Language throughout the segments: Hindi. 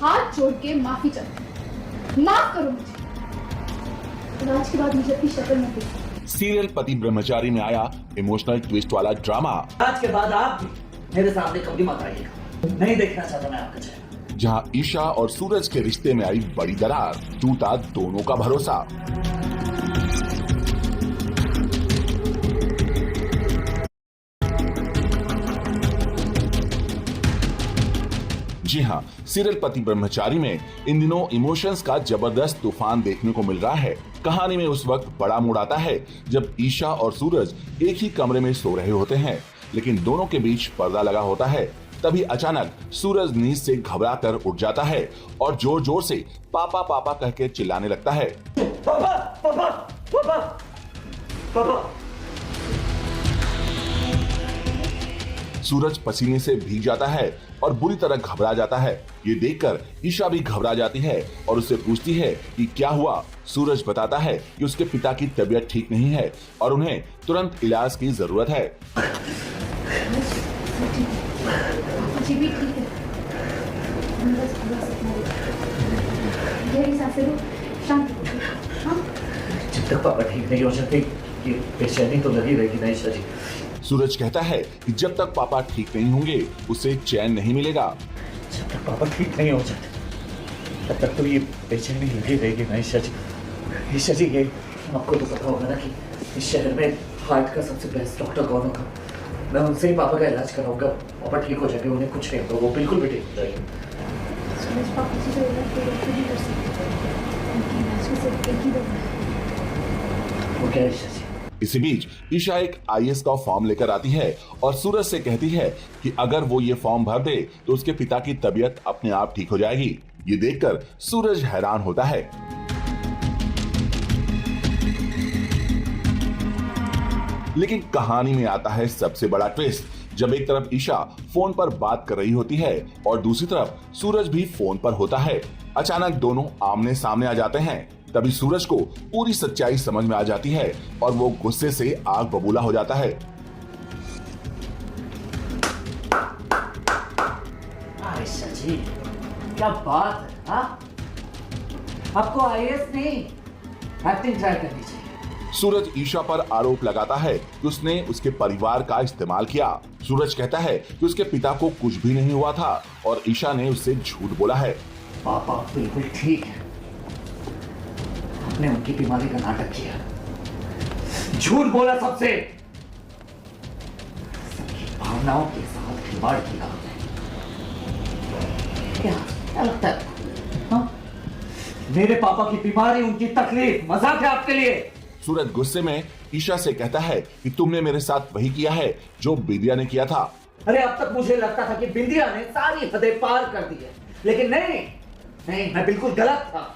हाथ जोड़ के माफी चाहती हूँ। माफ करो मुझे। और आज के बाद मुझे अपनी शक्ल मत देखो। सीरियल पति ब्रह्मचारी में आया इमोशनल ट्विस्ट वाला ड्रामा, आज के बाद आप भी मेरे सामने कभी मत आइएगा। नहीं देखना चाहता मैं आपका चेहरा। जहां ईशा और सूरज के रिश्ते में आई बड़ी दरार, टूटा दोनों का भरोसा। जी हां, सीरियल पति ब्रह्मचारी में इन दिनों इमोशंस का जबरदस्त तूफान देखने को मिल रहा है। कहानी में उस वक्त बड़ा मोड़ आता है जब ईशा और सूरज एक ही कमरे में सो रहे होते हैं, लेकिन दोनों के बीच पर्दा लगा होता है। तभी अचानक सूरज नींद से घबराकर उठ जाता है और जोर जोर से पापा पापा कह के चिल्लाने लगता है। पापा पापा पापा पापा। सूरज पसीने से भीग जाता है और बुरी तरह घबरा जाता है। ये देखकर ईशा भी घबरा जाती है और उससे पूछती है कि क्या हुआ। सूरज बताता है कि उसके पिता की तबीयत ठीक नहीं है और उन्हें तुरंत इलाज की जरूरत है। जी भी ठीक है। बस थोड़ा सा गहरी सांसें लो, शांत हो। हाँ? जब तक पापा ठीक नहीं हो जाते ये बेचैनी तो लगी रहेगी ना ईशा जी। सूरज कहता है कि जब तक पापा ठीक नहीं होंगे उसे चैन नहीं मिलेगा। जब तक पापा ठीक नहीं हो जाते तब तक तो ये बेचैनी लगी रहेगी ना ईशा जी। ईशा जी ये आपको तो पता होगा ना कि इस शहर में हार्ट का सबसे बेस्ट डॉक्टर कौन होगा। मैं उनसे ही पापा का इलाज कराऊंगा। पापा ठीक हो जाएंगे, उन्हें कुछ नहीं होगा, वो बिल्कुल भी ठीक हो जाएंगे। सूरज पापा जी का इलाज तो डॉक्टर नहीं कर सकते। उनकी इलाज में सिर्फ एक ही दवा है। वो क्या है ईशा जी? इसी बीच ईशा एक आईएएस का फॉर्म लेकर आती है और सूरज से कहती है कि अगर वो ये फॉर्म भर दे तो उसके पिता की तबीयत अपने आप ठीक हो जाएगी। ये देखकर सूरज हैरान होता है। लेकिन कहानी में आता है सबसे बड़ा ट्विस्ट, जब एक तरफ ईशा फोन पर बात कर रही होती है और दूसरी तरफ सूरज भी फोन पर होता है। अचानक दोनों आमने सामने आ जाते हैं। तभी सूरज को पूरी सच्चाई समझ में आ जाती है और वो गुस्से से आग बबूला हो जाता है। ईशा जी क्या बात है, हाँ? आपको आईएएस नहीं एक्टिंग ट्राई करनी चाहिए। सूरज ईशा पर आरोप लगाता है कि उसने उसके परिवार का इस्तेमाल किया। सूरज कहता है कि उसके पिता को कुछ भी नहीं हुआ था और ईशा ने उससे झूठ बोला है। पापा बिल्कुल ठीक है, आपने उनकी बीमारी का नाटक किया, झूठ बोला, सबसे सबकी भावनाओं के साथ खिलवाड़ किया आपने। क्या लगता है, हाँ? मेरे पापा की बीमारी, उनकी तकलीफ मजाक है आपके लिए? सूरज गुस्से में ईशा से कहता है कि तुमने मेरे साथ वही किया है जो बिंदिया ने किया था। अरे अब तक मुझे लगता था कि बिंदिया ने सारी हदें पार कर दी है, लेकिन नहीं नहीं, मैं बिल्कुल गलत था।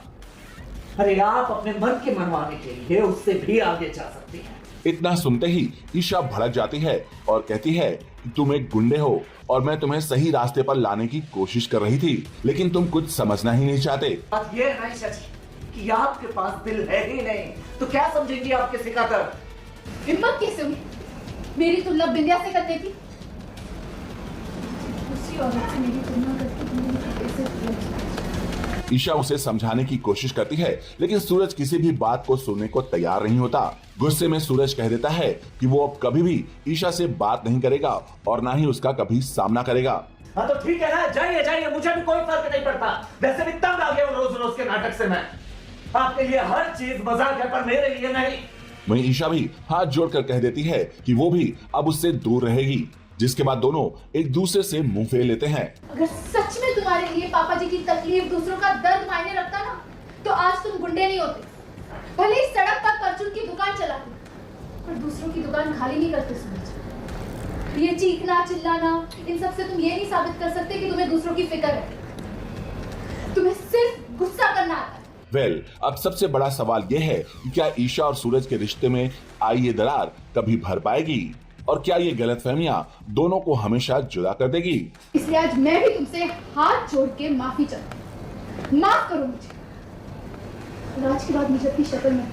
अरे आप अपने मन के मनवाने के लिए उससे भी आगे जा सकती हैं। इतना सुनते ही ईशा भड़क जाती है और कहती है कि तुम एक गुंडे हो और मैं तुम्हें सही रास्ते पर लाने की कोशिश कर रही थी, लेकिन तुम कुछ समझना ही नहीं चाहते। बात ये है ना ईशा जी कि आपके पास दिल है ही नहीं, तो क्या समझेंगी आपके सिखाकर? हिम्मत कैसे हुई मेरी तुलना बिंदिया से करने की? उसी औरत से मेरी तुलना करके तुमने मुझे कैसे किया? ईशा उसे समझाने की कोशिश करती है, लेकिन सूरज किसी भी बात को सुनने को तैयार नहीं होता। गुस्से में सूरज कह देता है कि वो अब कभी भी ईशा से बात नहीं करेगा और ना ही उसका कभी सामना करेगा। हाँ तो ठीक है ना, जाइए जाइए, मुझे भी कोई फर्क नहीं पड़ता। वैसे भी तंग आ गया हूँ रोज रोज के नाटक से मैं। आपके लिए हर चीज मजाक है, पर मेरे लिए नहीं। वहीं ईशा भी हाथ जोड़कर कह देती है कि वो भी अब उससे दूर रहेगी, जिसके बाद दोनों एक दूसरे से मुंह फेर लेते हैं। अगर सच में तुम्हारे लिए पापा जी की तकलीफ, दूसरों का दर्द मायने रखता ना, तो आज तुम गुंडे नहीं होते। भले ही सड़क पर परचून की दुकान चलाते, पर दूसरों की दुकान खाली नहीं करते। सूरज, ये चीखना चिल्लाना, इन सब से तुम ये नहीं साबित कर सकते कि तुम्हें दूसरों की फिक्र है। तुम्हें सिर्फ गुस्सा करना आता है। अब सबसे बड़ा सवाल यह है कि क्या ईशा और सूरज के रिश्ते में आई ये दरार कभी भर पाएगी और क्या ये गलतफहमियां दोनों को हमेशा जुदा कर देगी? इसलिए आज मैं भी तुमसे हाथ जोड़ के माफी चाहती हूँ। माफ करो मुझे। और आज के बाद मुझे अपनी शक्ल मत